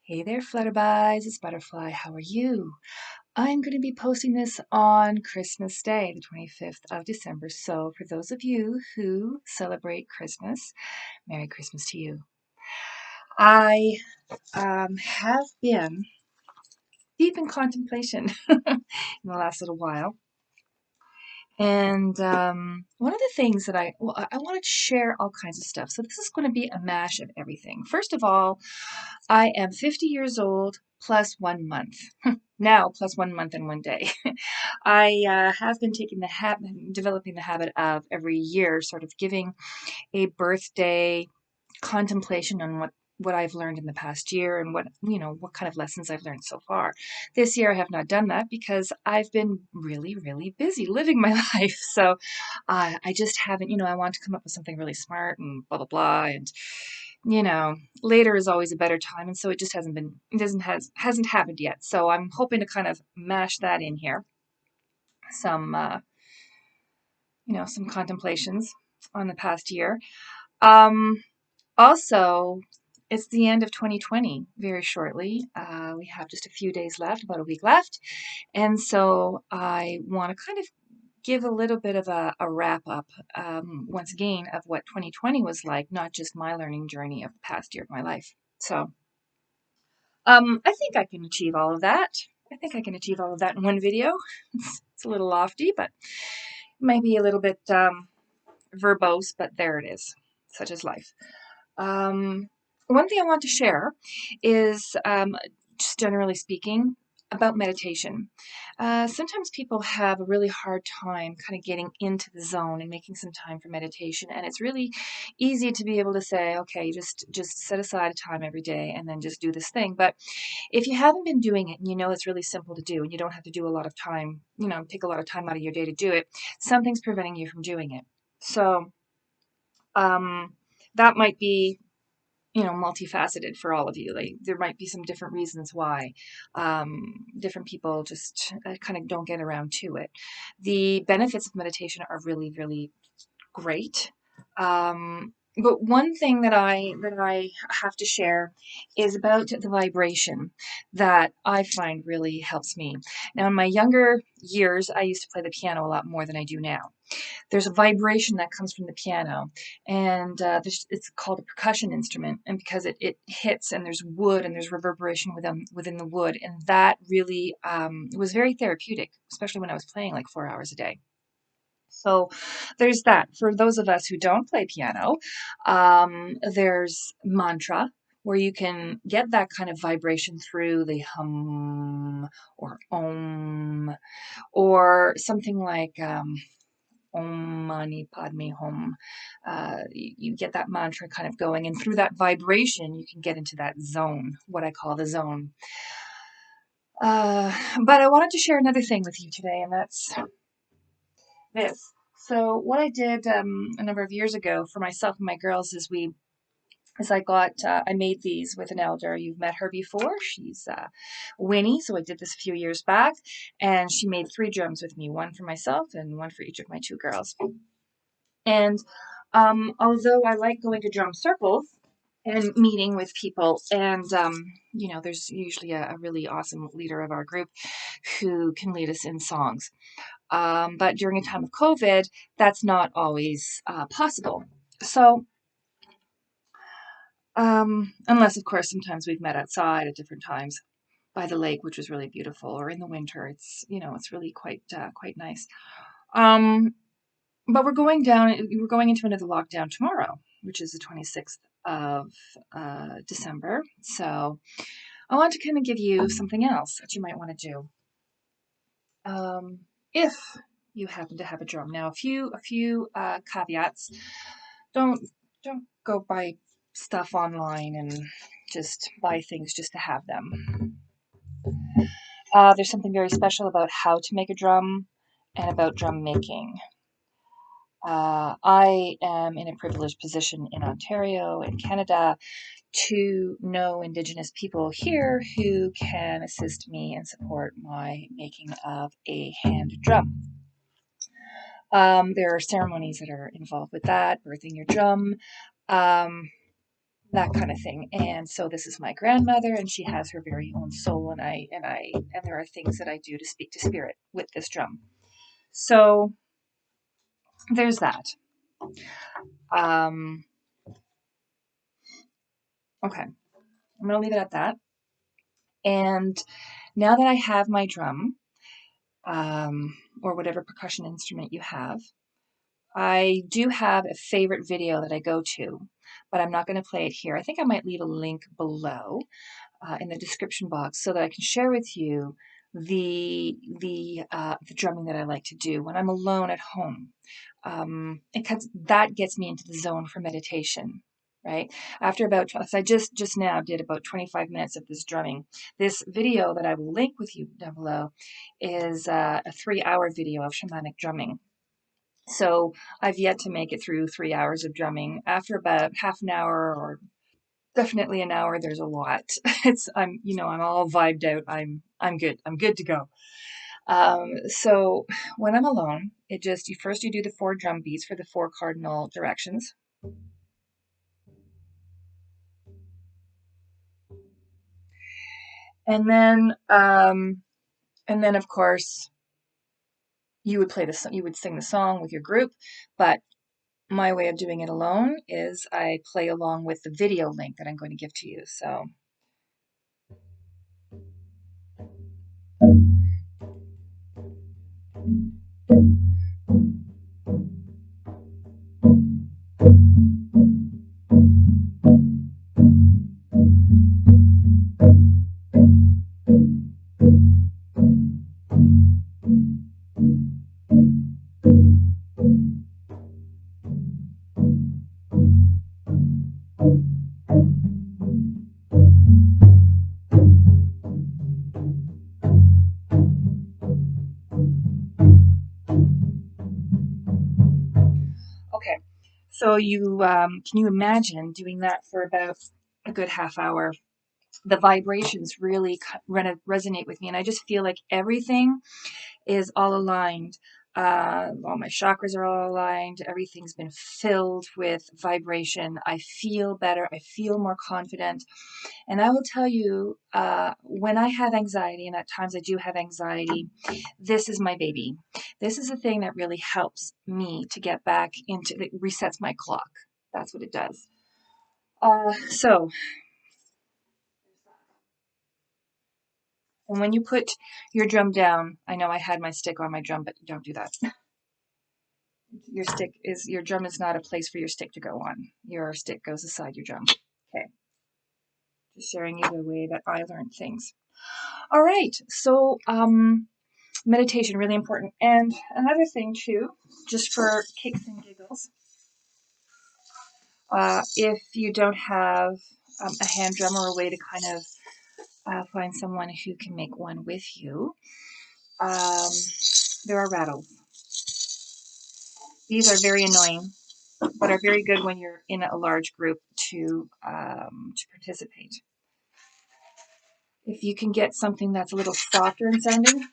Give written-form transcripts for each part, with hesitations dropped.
Hey there, Flutterby's. It's Butterfly. How are you? I'm going to be posting this on Christmas Day, the 25th of December. So, for those of you who celebrate Christmas, Merry Christmas to you. I have been deep in contemplation in the last little while. And one of the things that I wanted to share all kinds of stuff. So this is going to be a mash of everything. First of all, I am 50 years old plus 1 month. Now plus 1 month and 1 day. I have been developing the habit of every year sort of giving a birthday contemplation on what I've learned in the past year and what kind of lessons I've learned so far. This year I have not done that because I've been really, really busy living my life. So I just haven't, I want to come up with something really smart and blah, blah, blah. And, later is always a better time. And so it just hasn't happened yet. So I'm hoping to kind of mash that in here. Some contemplations on the past year. Also, it's the end of 2020 very shortly. We have just a few days left, about a week left. And so I want to kind of give a little bit of a wrap up, once again, of what 2020 was like, not just my learning journey of the past year of my life. So I think I can achieve all of that. I think I can achieve all of that in one video. It's a little lofty, but it might be a little bit verbose, but there it is. Such is life. One thing I want to share is, just generally speaking, about meditation. Sometimes people have a really hard time kind of getting into the zone and making some time for meditation, and it's really easy to be able to say, okay, just set aside a time every day and then just do this thing. But if you haven't been doing it and you know it's really simple to do and you don't have to do a lot of time, take a lot of time out of your day to do it, something's preventing you from doing it. So that might be multifaceted for all of you. Like there might be some different reasons why different people just kind of don't get around to it. The benefits of meditation are really, really great. But one thing that I have to share is about the vibration that I find really helps me. Now, in my younger years, I used to play the piano a lot more than I do now. There's a vibration that comes from the piano, and it's called a percussion instrument. And because it hits, and there's wood, and there's reverberation within the wood, and that really was very therapeutic, especially when I was playing like 4 hours a day. So there's that. For those of us who don't play piano, there's mantra, where you can get that kind of vibration through the hum or om, or something like Om Mani Padme Hum. You get that mantra kind of going, and through that vibration, you can get into that zone, what I call the zone. But I wanted to share another thing with you today, and that's this. So what I did a number of years ago for myself and my girls is I made these with an elder. You've met her before. She's Winnie. So I did this a few years back, and she made 3 drums with me, one for myself and one for each of my 2 girls. And although I like going to drum circles and meeting with people, and there's usually a really awesome leader of our group who can lead us in songs. But during a time of COVID, that's not always possible. So, unless, of course, sometimes we've met outside at different times by the lake, which was really beautiful, or in the winter, it's really quite nice. But we're going into another lockdown tomorrow, which is the 26th of December. So I want to kind of give you something else that you might want to do. If you happen to have a drum. Now, a few caveats. Don't go buy stuff online and just buy things just to have them. There's something very special about how to make a drum and about drum making. I am in a privileged position in Ontario, in Canada, to know Indigenous people here who can assist me and support my making of a hand drum. There are ceremonies that are involved with that, birthing your drum, that kind of thing. And so this is my grandmother, and she has her very own soul, and there are things that I do to speak to spirit with this drum. So there's that. Okay, I'm gonna leave it at that. And now that I have my drum, or whatever percussion instrument you have, I do have a favorite video that I go to, but I'm not going to play it here. I think I might leave a link below in the description box so that I can share with you the drumming that I like to do when I'm alone at home. Because that gets me into the zone for meditation. Right after about, so I just now did about 25 minutes of this drumming. This video that I will link with you down below is a 3-hour video of shamanic drumming. So I've yet to make it through 3 hours of drumming. After about half an hour or definitely an hour, there's a lot. I'm all vibed out. I'm good. I'm good to go. So when I'm alone, you do the 4 drum beats for the 4 cardinal directions. And then of course you would sing the song with your group, but my way of doing it alone is I play along with the video link that I'm going to give to you. So okay, so can you imagine doing that for about a good half hour? The vibrations really resonate with me, and I just feel like everything is all aligned. All my chakras are all aligned. Everything's been filled with vibration. I feel better. I feel more confident. And I will tell you, when I have anxiety, and at times I do have anxiety, this is my baby. This is the thing that really helps me to get back it resets my clock. That's what it does. So, and when you put your drum down, I know I had my stick on my drum, but don't do that. Your drum is not a place for your stick to go on. Your stick goes aside your drum. Okay. Just sharing you the way that I learned things. All right. So, meditation, really important. And another thing too, just for kicks and giggles, if you don't have a hand drum or a way to kind of find someone who can make one with you, there are rattles. These are very annoying, but are very good when you're in a large group to participate. If you can get something that's a little softer in sounding,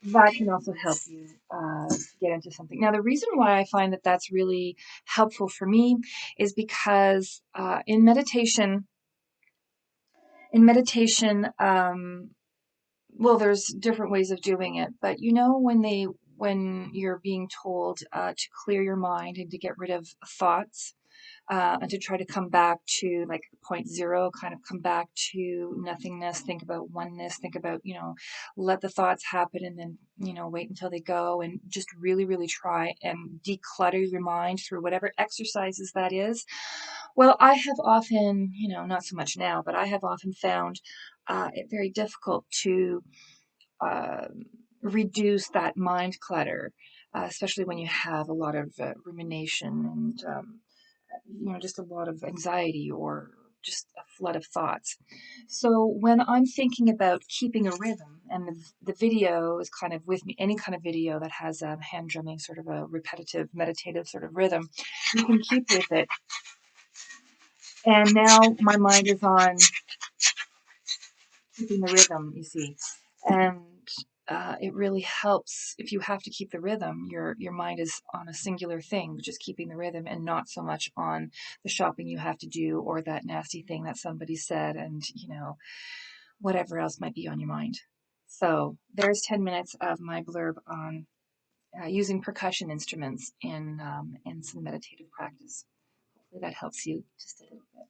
that can also help you get into something. Now, the reason why I find that that's really helpful for me is because in meditation, well, there's different ways of doing it, but when you're being told to clear your mind and to get rid of thoughts, and to try to come back to like point zero, kind of come back to nothingness, think about oneness, think about, let the thoughts happen and then, wait until they go, and just really, really try and declutter your mind through whatever exercises that is. Well, I have often, not so much now, but I have often found it very difficult to uh, reduce that mind clutter, especially when you have a lot of rumination and just a lot of anxiety or just a flood of thoughts. So when I'm thinking about keeping a rhythm, and the video is kind of with me, any kind of video that has a hand drumming, sort of a repetitive, meditative sort of rhythm, you can keep with it. And now my mind is on keeping the rhythm, you see. And it really helps if you have to keep the rhythm. Your mind is on a singular thing, which is keeping the rhythm, and not so much on the shopping you have to do or that nasty thing that somebody said, and whatever else might be on your mind. So there's 10 minutes of my blurb on using percussion instruments in some meditative practice. Hopefully that helps you just a little bit.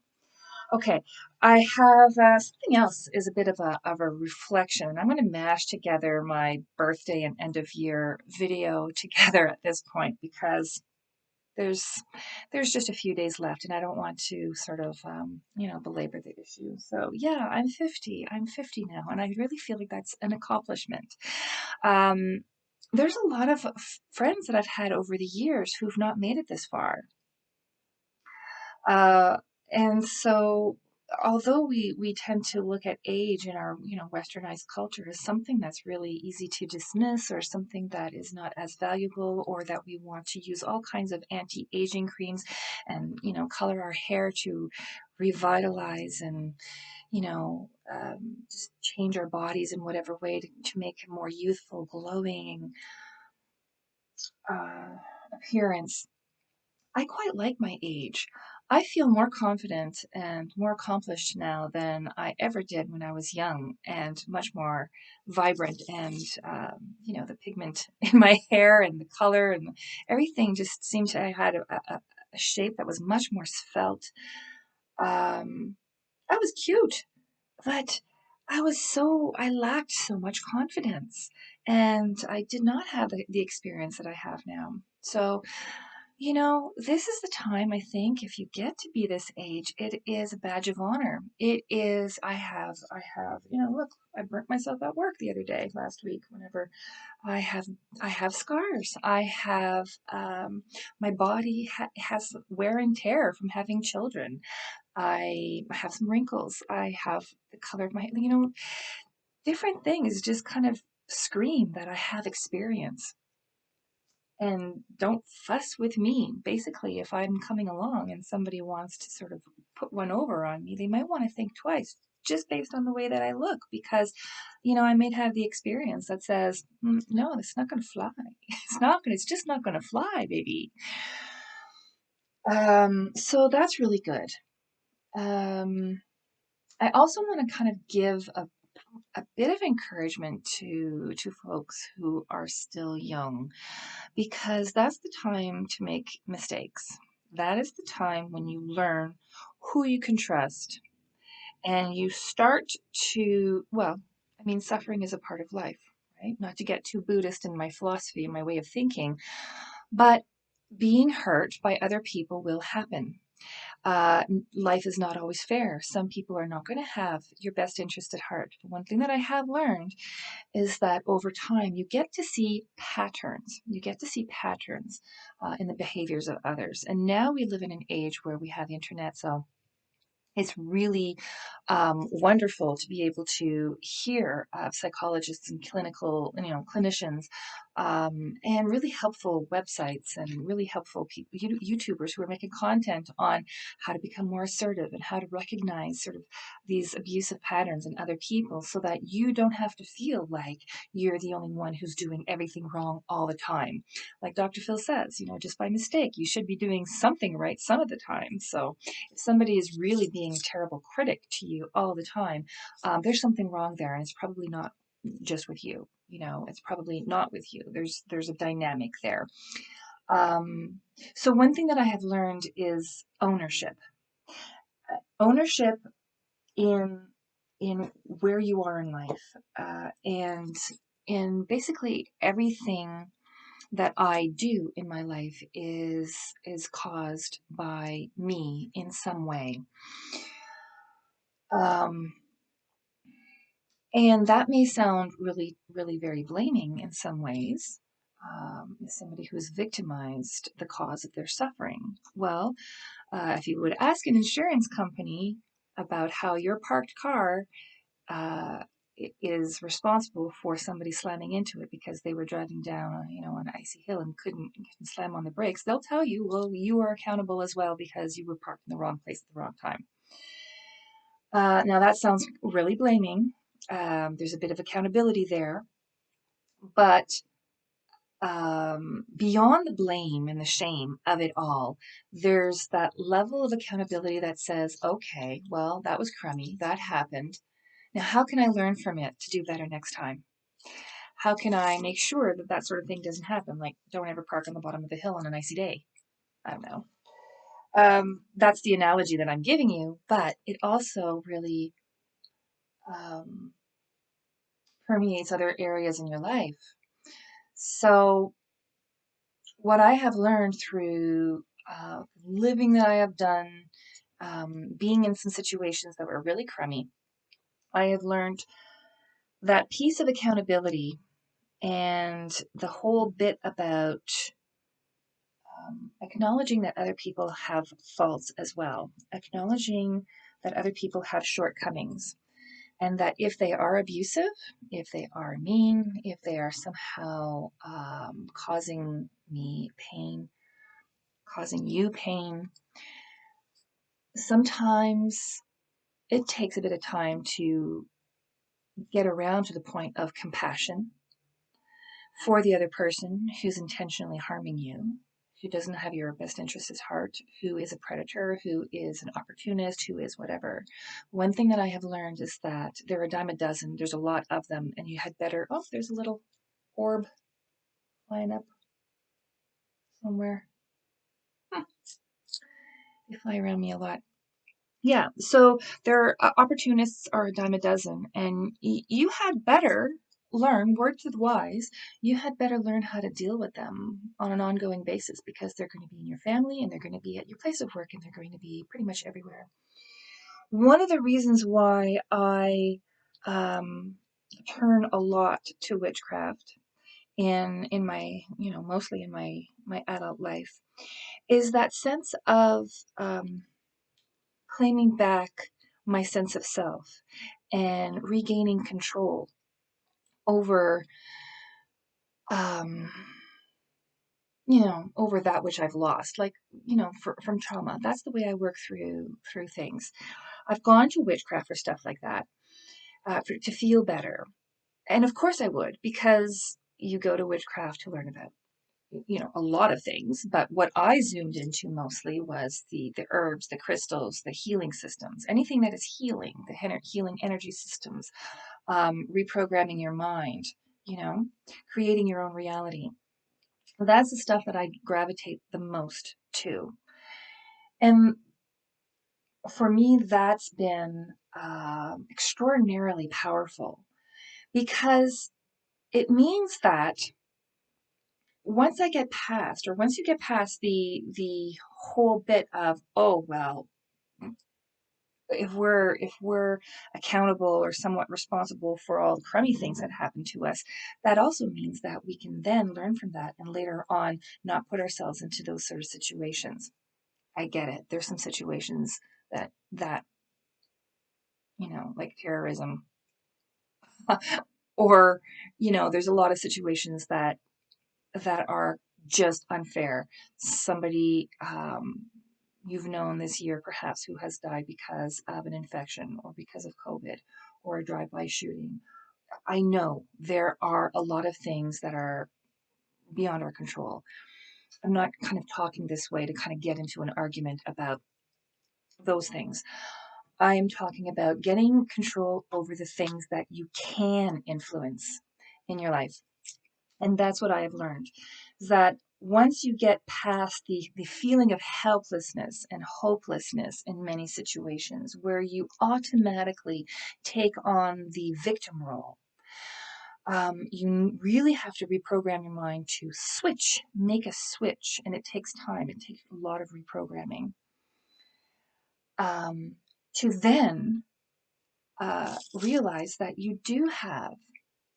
Okay, I have something else is a bit of a reflection. I'm going to mash together my birthday and end of year video together at this point because there's there's just a few days left, and I don't want to sort of belabor the issue. So yeah, I'm 50. I'm 50 now, and I really feel like that's an accomplishment. Um, there's a lot of friends that I've had over the years who've not made it this far. Uh, and so, although we tend to look at age in our westernized culture as something that's really easy to dismiss, or something that is not as valuable, or that we want to use all kinds of anti-aging creams and color our hair to revitalize and just change our bodies in whatever way to make a more youthful, glowing appearance. I quite like my age. I feel more confident and more accomplished now than I ever did when I was young, and much more vibrant. And, the pigment in my hair and the color and everything just seemed to, I had a shape that was much more svelte. I was cute, but I lacked so much confidence, and I did not have the experience that I have now. So, this is the time, I think, if you get to be this age, it is a badge of honor. It is, look, I burnt myself at work the other day, last week, whenever I have, I have scars. I have, my body has wear and tear from having children. I have some wrinkles. I have the color of my, different things just kind of scream that I have experience. And don't fuss with me. Basically, if I'm coming along and somebody wants to sort of put one over on me, they might want to think twice just based on the way that I look, because, I may have the experience that says, no, it's not going to fly. It's just not going to fly, baby. So that's really good. I also want to kind of give a bit of encouragement to folks who are still young, because that's the time to make mistakes. That is the time when you learn who you can trust, and you start to, well, I mean, suffering is a part of life, right? Not to get too Buddhist in my philosophy and my way of thinking, but being hurt by other people will happen. Uh, Life is not always fair. Some people are not going to have your best interest at heart. But one thing that I have learned is that over time you get to see patterns. You get to see patterns in the behaviors of others. And now we live in an age where we have the internet, so it's really wonderful to be able to hear psychologists and clinicians, and really helpful websites and really helpful YouTubers who are making content on how to become more assertive and how to recognize sort of these abusive patterns in other people, so that you don't have to feel like you're the only one who's doing everything wrong all the time. Like Dr. Phil says, just by mistake, you should be doing something right some of the time. So if somebody is really being a terrible critic to you all the time, there's something wrong there, and it's probably not just with you. It's probably not with you. There's a dynamic there. So one thing that I have learned is ownership. Ownership in where you are in life, and in basically everything that I do in my life is caused by me in some way. Um, and that may sound really, really very blaming in some ways. As somebody who's victimized the cause of their suffering. Well, if you would ask an insurance company about how your parked car uh, is responsible for somebody slamming into it because they were driving down, an icy hill and couldn't slam on the brakes, they'll tell you, well, you are accountable as well because you were parked in the wrong place at the wrong time. Now that sounds really blaming. There's a bit of accountability there. But beyond the blame and the shame of it all, there's that level of accountability that says, okay, well, that was crummy. That happened. Now, how can I learn from it to do better next time? How can I make sure that that sort of thing doesn't happen? Like, don't ever park on the bottom of the hill on an icy day. I don't know. That's the analogy that I'm giving you, but it also really um, permeates other areas in your life. So, what I have learned through living that I have done, being in some situations that were really crummy, I have learned that piece of accountability and the whole bit about acknowledging that other people have faults as well, acknowledging that other people have shortcomings, and that if they are abusive, if they are mean, if they are somehow causing me pain, causing you pain, sometimes it takes a bit of time to get around to the point of compassion for the other person who's intentionally harming you, who doesn't have your best interests at heart, who is a predator, who is an opportunist, who is whatever. One thing that I have learned is that there are a dime a dozen, there's a lot of them, and you had better, oh, there's a little orb flying up somewhere. They fly around me a lot. Yeah, so there are opportunists are a dime a dozen, and you had better learn, word to the wise, you had better learn how to deal with them on an ongoing basis because they're going to be in your family and they're going to be at your place of work and they're going to be pretty much everywhere. One of the reasons why I um, turn a lot to witchcraft in my, mostly in my adult life is that sense of claiming back my sense of self and regaining control over um over that which I've lost, like, from trauma. That's the way I work through things. I've gone to witchcraft for stuff like that, to feel better. And of course I would, because you go to witchcraft to learn about a lot of things, but what I zoomed into mostly was the herbs, the crystals, the healing systems, anything that is healing, the healing energy systems, reprogramming your mind, you know, creating your own reality. That's the stuff that I gravitate the most to. And for me, that's been extraordinarily powerful because it means that once you get past the whole bit of, oh well, if we're accountable or somewhat responsible for all the crummy things that happen to us, that also means that we can then learn from that and later on not put ourselves into those sort of situations. I get it. There's some situations that like terrorism, or there's a lot of situations that are just unfair. Somebody you've known this year perhaps who has died because of an infection or because of COVID or a drive-by shooting. I know there are a lot of things that are beyond our control. I'm not kind of talking this way to kind of get into an argument about those things. I am talking about getting control over the things that you can influence in your life. And that's what I have learned, that once you get past the feeling of helplessness and hopelessness in many situations where you automatically take on the victim role, you really have to reprogram your mind to make a switch. And it takes time, it takes a lot of reprogramming, to then realize that you do have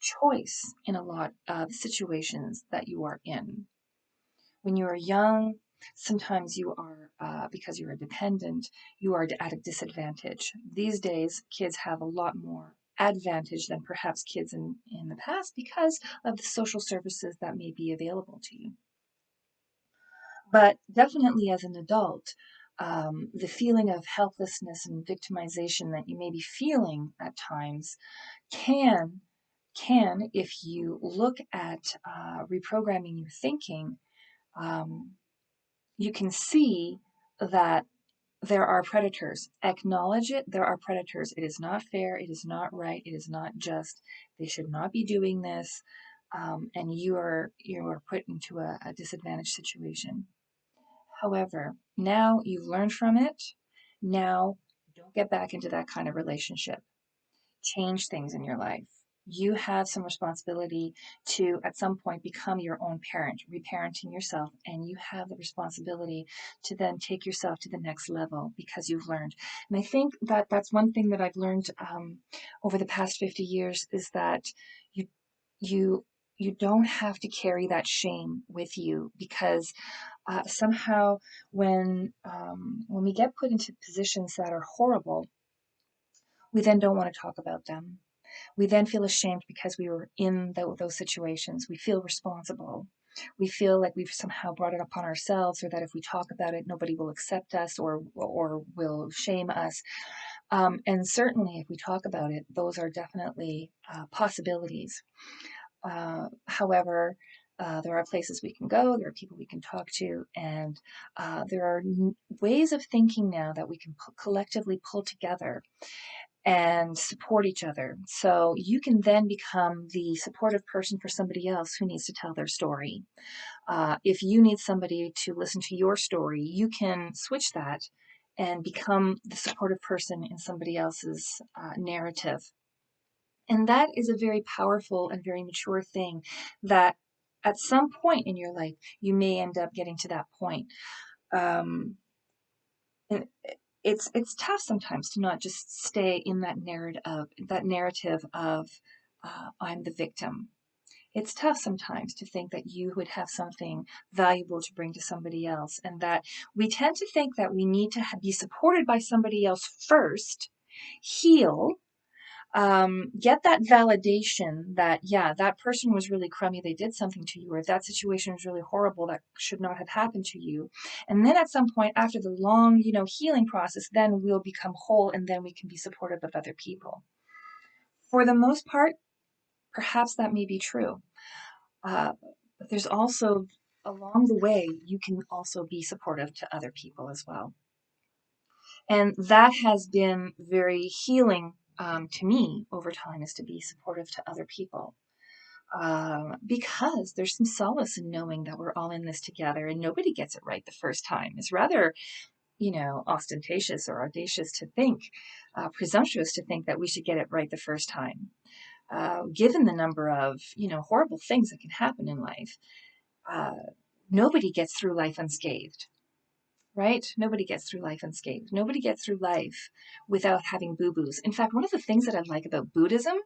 choice in a lot of situations that you are in. When you are young, sometimes you are, because you're a dependent, you are at a disadvantage. These days, kids have a lot more advantage than perhaps kids in the past because of the social services that may be available to you. But definitely as an adult, the feeling of helplessness and victimization that you may be feeling at times can can, if you look at reprogramming your thinking, um, you can see that there are predators. Acknowledge it. There are predators. It is not fair. It is not right. It is not just. They should not be doing this. And you are put into a disadvantaged situation. However, now you've learned from it. Now don't get back into that kind of relationship. Change things in your life. You have some responsibility to, at some point, become your own parent, reparenting yourself, and you have the responsibility to then take yourself to the next level because you've learned. And I think that that's one thing that I've learned over the past 50 years is that you you you don't have to carry that shame with you because somehow when we get put into positions that are horrible, we then don't want to talk about them. We then feel ashamed because we were in those situations. We feel responsible. We feel like we've somehow brought it upon ourselves, or that if we talk about it, nobody will accept us or will shame us. And certainly, if we talk about it, those are definitely possibilities. However, there are places we can go, there are people we can talk to, and there are ways of thinking now that we can collectively pull together and support each other. So you can then become the supportive person for somebody else who needs to tell their story. If you need somebody to listen to your story, you can switch that and become the supportive person in somebody else's narrative. And that is a very powerful and very mature thing that at some point in your life, you may end up getting to that point. Um, and it's tough sometimes to not just stay in that narrative of I'm the victim. It's tough sometimes to think that you would have something valuable to bring to somebody else, and that we tend to think that we need to be supported by somebody else first, heal, get that validation that, yeah, that person was really crummy, they did something to you, or that situation was really horrible, that should not have happened to you. And then at some point after the long, healing process, then we'll become whole and then we can be supportive of other people. For the most part, perhaps that may be true. But there's also, along the way, you can also be supportive to other people as well. And that has been very healing to me over time, is to be supportive to other people. Because there's some solace in knowing that we're all in this together and nobody gets it right the first time. It's rather, ostentatious or audacious to think, presumptuous to think that we should get it right the first time. Given the number of, horrible things that can happen in life, nobody gets through life unscathed. Right? Nobody gets through life unscathed. Nobody gets through life without having boo-boos. In fact, one of the things that I like about Buddhism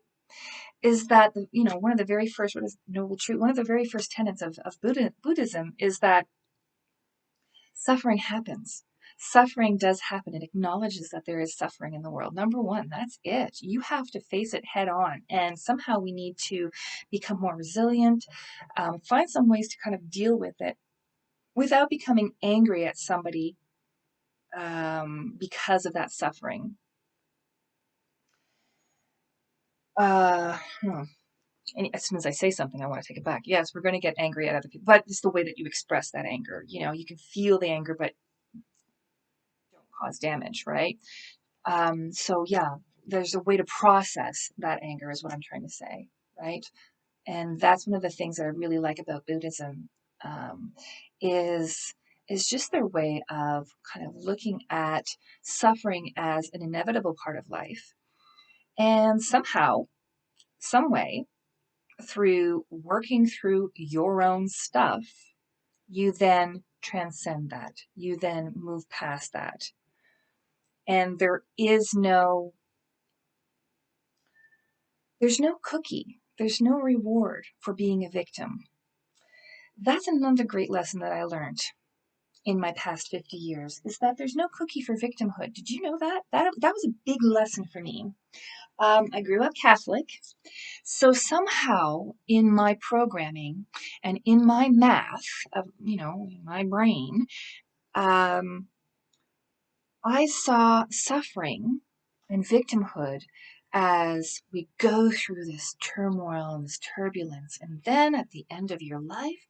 is that, one of the very first, what is noble truth, one of the very first tenets of Buddhism is that suffering happens. Suffering does happen. It acknowledges that there is suffering in the world. Number one, that's it. You have to face it head on. And somehow we need to become more resilient, find some ways to kind of deal with it without becoming angry at somebody because of that suffering. And as soon as I say something, I want to take it back. Yes, we're going to get angry at other people, but it's the way that you express that anger. You can feel the anger, but don't cause damage, right? So yeah, there's a way to process that anger, is what I'm trying to say, right? And that's one of the things that I really like about Buddhism, um, is is just their way of kind of looking at suffering as an inevitable part of life, and somehow, some way, through working through your own stuff, you then transcend that. You then move past that. And there's no cookie. There's no reward for being a victim. That's another great lesson that I learned in my past 50 years, is that there's no cookie for victimhood. Did you know that? That was a big lesson for me. I grew up Catholic, so somehow in my programming and in my math of, my brain, I saw suffering and victimhood as we go through this turmoil and this turbulence. And then at the end of your life,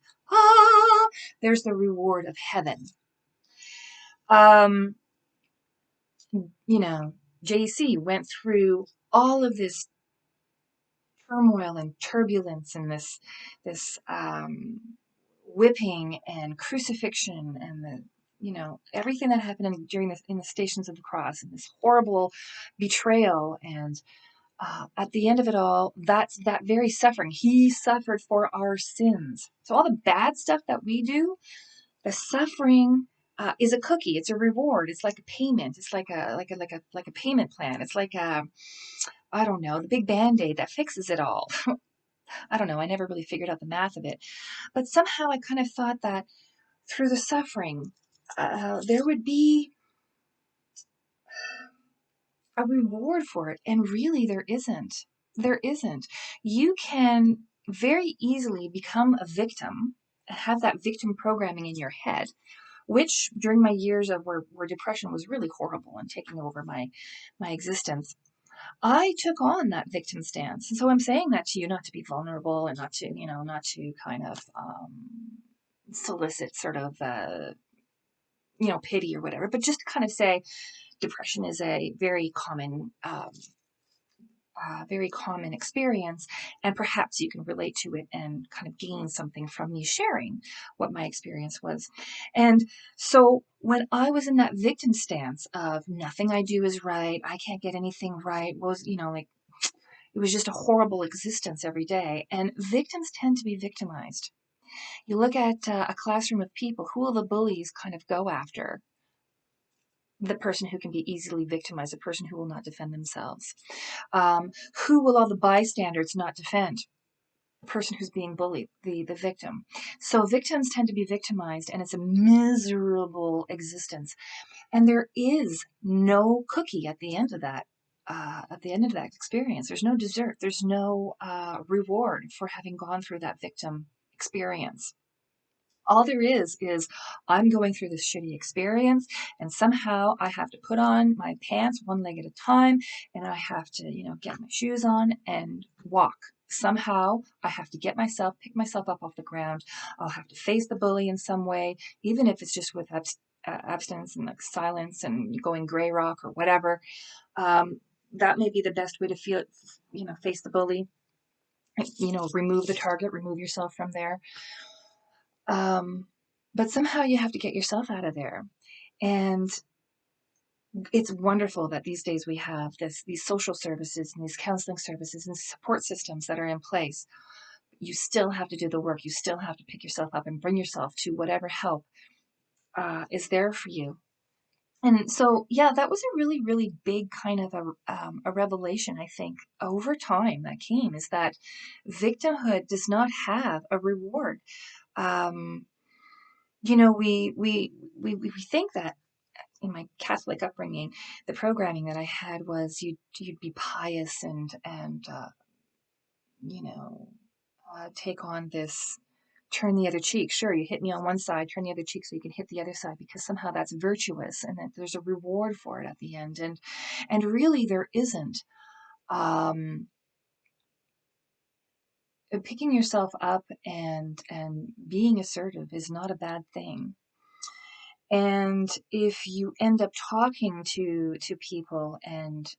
there's the reward of heaven. You know, JC went through all of this turmoil and turbulence and this whipping and crucifixion and everything that happened in the Stations of the Cross, and this horrible betrayal, and at the end of it all, that's that very suffering. He suffered for our sins. So all the bad stuff that we do, the suffering is a cookie. It's a reward. It's like a payment. It's like a payment plan. It's like I don't know, the big Band-Aid that fixes it all. I don't know. I never really figured out the math of it, but somehow I kind of thought that through the suffering, there would be a reward for it. And really, there isn't. There isn't. You can very easily become a victim, have that victim programming in your head, which during my years of where depression was really horrible and taking over my existence, I took on that victim stance. And so I'm saying that to you, not to be vulnerable and not to kind of solicit sort of, pity or whatever, but just to kind of say depression is a very common experience, and perhaps you can relate to it and kind of gain something from me sharing what my experience was. And so when I was in that victim stance of nothing I do is right, I can't get anything right, like it was just a horrible existence every day. And victims tend to be victimized. You look at a classroom of people, who will the bullies kind of go after? The person who can be easily victimized, the person who will not defend themselves. Who will all the bystanders not defend? The person who's being bullied, the victim. So victims tend to be victimized, and it's a miserable existence. And there is no cookie at the end of that. At the end of that experience, there's no dessert. There's no reward for having gone through that victim experience. All there is I'm going through this shitty experience, and somehow I have to put on my pants one leg at a time, and I have to, get my shoes on and walk. Somehow I have to pick myself up off the ground. I'll have to face the bully in some way, even if it's just with abstinence and like silence and going gray rock or whatever. That may be the best way to feel it, face the bully, remove the target, remove yourself from there. But somehow you have to get yourself out of there. And it's wonderful that these days we have these social services and these counseling services and support systems that are in place. You still have to do the work. You still have to pick yourself up and bring yourself to whatever help is there for you. And so, yeah, that was a really, really big kind of a revelation, I think, over time that came, is that victimhood does not have a reward. We think that in my Catholic upbringing, the programming that I had was you'd be pious and take on this, turn the other cheek. Sure, you hit me on one side, turn the other cheek so you can hit the other side, because somehow that's virtuous and that there's a reward for it at the end. And really there isn't. Picking yourself up and being assertive is not a bad thing. And if you end up talking to people and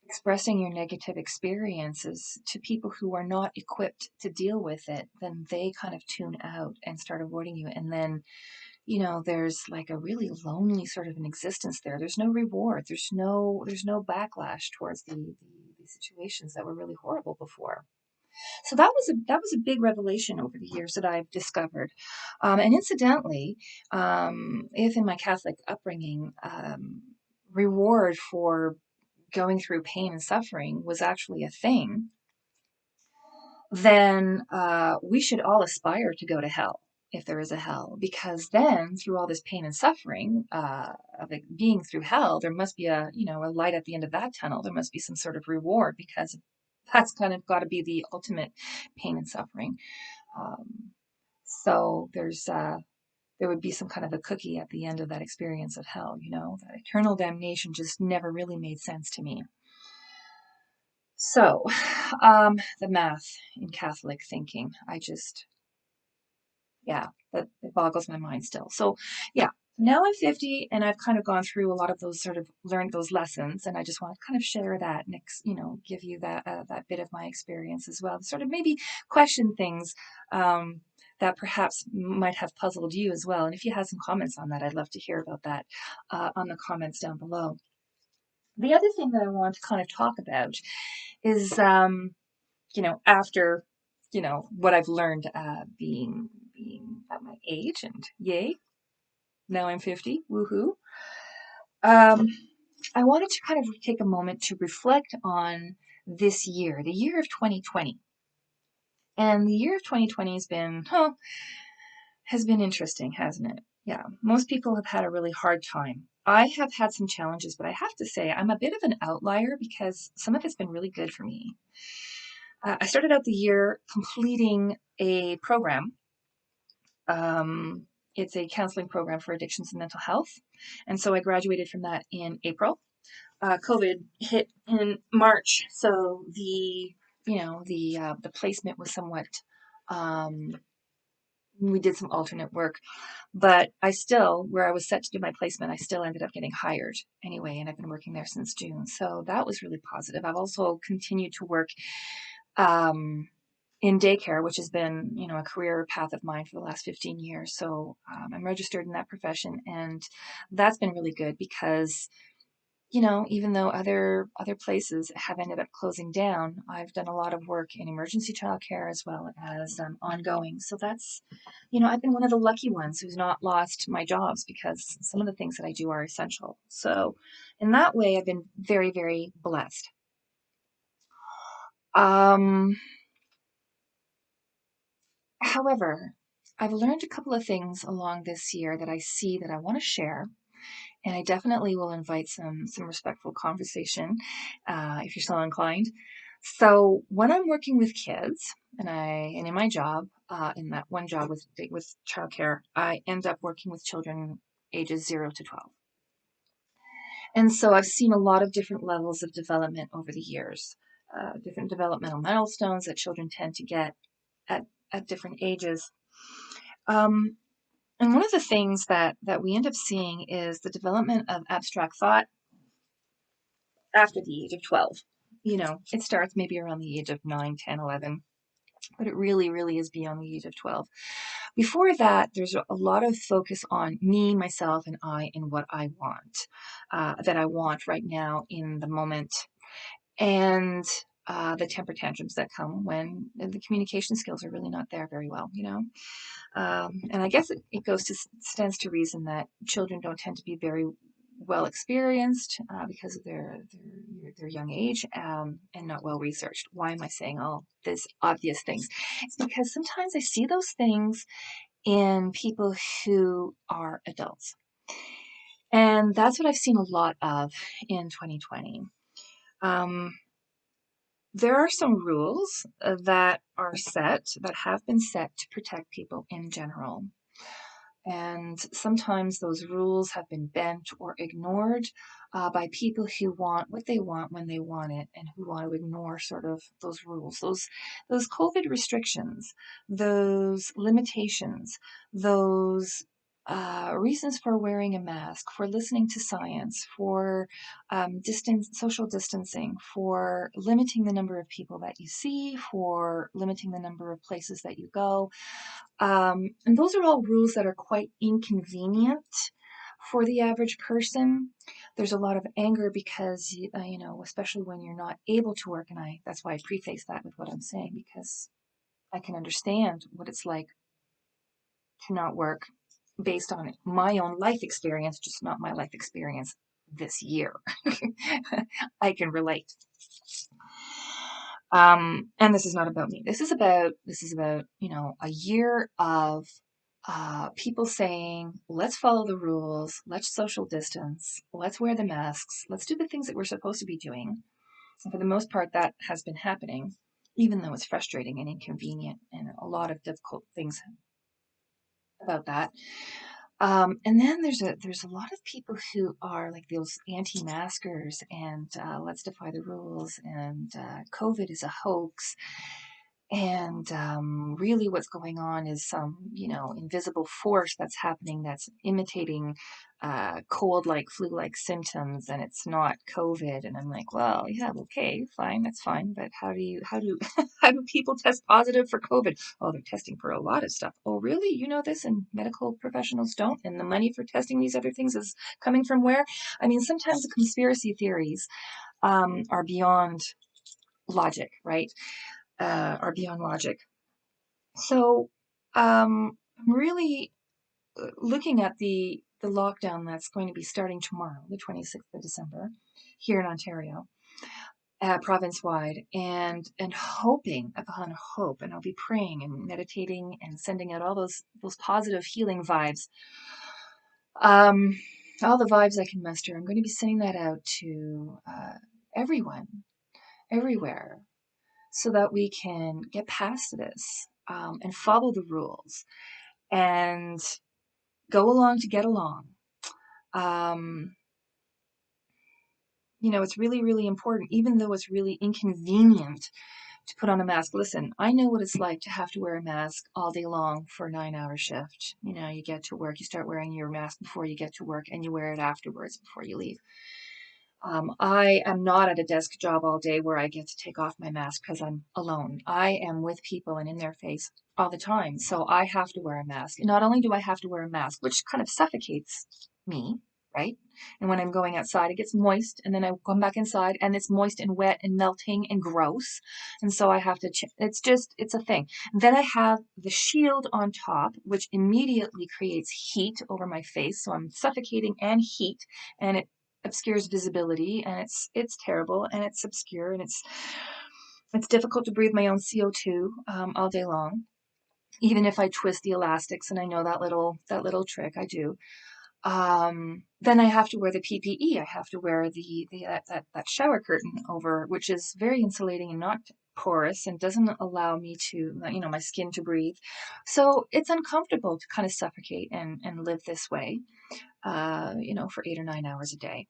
expressing your negative experiences to people who are not equipped to deal with it, then they kind of tune out and start avoiding you. And then, there's like a really lonely sort of an existence there. There's no reward. There's no backlash towards the situations that were really horrible before. So that was a big revelation over the years that I've discovered. And incidentally, if in my Catholic upbringing, reward for going through pain and suffering was actually a thing, then we should all aspire to go to hell, if there is a hell, because then through all this pain and suffering of it being through hell, there must be a light at the end of that tunnel. There must be some sort of reward, because that's kind of got to be the ultimate pain and suffering. So there's there would be some kind of a cookie at the end of that experience of hell, that eternal damnation just never really made sense to me. So, the math in Catholic thinking, that it boggles my mind still. So, yeah, now I'm 50 and I've kind of gone through a lot of those, sort of learned those lessons, and I just want to kind of share that and give you that bit of my experience as well, sort of maybe question things that perhaps might have puzzled you as well. And if you have some comments on that, I'd love to hear about that on the comments down below. The other thing that I want to kind of talk about is after what I've learned being at my age, and yay, now I'm 50, woohoo. I wanted to kind of take a moment to reflect on this year, the year of 2020. And the year of 2020 has been interesting, hasn't it? Yeah, most people have had a really hard time. I have had some challenges, but I have to say I'm a bit of an outlier because some of it's been really good for me. I started out the year completing a program. It's a counseling program for addictions and mental health. And so I graduated from that in April. COVID hit in March, so the placement was somewhat, we did some alternate work, but where I was set to do my placement, I still ended up getting hired anyway, and I've been working there since June. So that was really positive. I've also continued to work in daycare, which has been, a career path of mine for the last 15 years. So I'm registered in that profession, and that's been really good because, even though other places have ended up closing down, I've done a lot of work in emergency childcare as well as ongoing. So that's, I've been one of the lucky ones who's not lost my jobs because some of the things that I do are essential. So in that way, I've been very, very blessed. However, I've learned a couple of things along this year that I see that I want to share, and I definitely will invite some respectful conversation if you're so inclined. So when I'm working with kids, and in my job, in that one job with childcare, I end up working with children ages 0 to 12. And so I've seen a lot of different levels of development over the years, different developmental milestones that children tend to get at different ages. And one of the things that we end up seeing is the development of abstract thought after the age of 12. It starts maybe around the age of 9, 10, 11, but it really, really is beyond the age of 12. Before that, there's a lot of focus on me, myself, and I, and what I want, that I want right now in the moment. And the temper tantrums that come when the communication skills are really not there very well, and I guess it stands to reason that children don't tend to be very well experienced because of their young age, and not well researched. Why am I saying all these obvious things? It's because sometimes I see those things in people who are adults, and that's what I've seen a lot of in 2020. There are some rules that have been set to protect people in general. And sometimes those rules have been bent or ignored by people who want what they want when they want it, and who want to ignore sort of those rules, those COVID restrictions, those limitations, those reasons for wearing a mask, for listening to science, for social distancing, for limiting the number of people that you see, for limiting the number of places that you go. And those are all rules that are quite inconvenient for the average person. There's a lot of anger because, especially when you're not able to work. And that's why I preface that with what I'm saying, because I can understand what it's like to not work based on my own life experience, just not my life experience this year. I can relate. And this is not about me. This is about, a year of people saying, let's follow the rules, let's social distance, let's wear the masks, let's do the things that we're supposed to be doing. And for the most part, that has been happening, even though it's frustrating and inconvenient and a lot of difficult things about that. And then there's a lot of people who are like those anti-maskers and let's defy the rules and COVID is a hoax. And really, what's going on is some, invisible force that's happening that's imitating cold-like, flu-like symptoms, and it's not COVID. And I'm like, well, yeah, okay, fine, that's fine. But how do, how do people test positive for COVID? Oh, they're testing for a lot of stuff. Oh, really? You know this, and medical professionals don't. And the money for testing these other things is coming from where? I mean, sometimes the conspiracy theories are beyond logic, right? Are beyond logic. So I'm really looking at the lockdown that's going to be starting tomorrow, the 26th of December, here in Ontario, province-wide, and hoping upon hope, and I'll be praying and meditating and sending out all those positive healing vibes, um, all the vibes I can muster. I'm going to be sending that out to everyone, everywhere, so that we can get past this and follow the rules and go along to get along. Um, it's really, really important, even though it's really inconvenient to put on a mask. Listen, I know what it's like to have to wear a mask all day long for a 9-hour shift. You get to work, you start wearing your mask before you get to work, and you wear it afterwards before you leave. I am not at a desk job all day where I get to take off my mask because I'm alone. I am with people and in their face all the time. So I have to wear a mask. And not only do I have to wear a mask, which kind of suffocates me, right? And when I'm going outside, it gets moist. And then I come back inside and it's moist and wet and melting and gross. And so I have to, it's a thing. Then I have the shield on top, which immediately creates heat over my face. So I'm suffocating and heat. And it obscures visibility, and it's terrible, and it's obscure, and it's difficult to breathe my own CO2 all day long, even if I twist the elastics, and I know that little trick I do. Then I have to wear the PPE. I have to wear that shower curtain over, which is very insulating and not porous and doesn't allow me to, my skin to breathe. So it's uncomfortable to kind of suffocate and live this way, for 8 or 9 hours a day.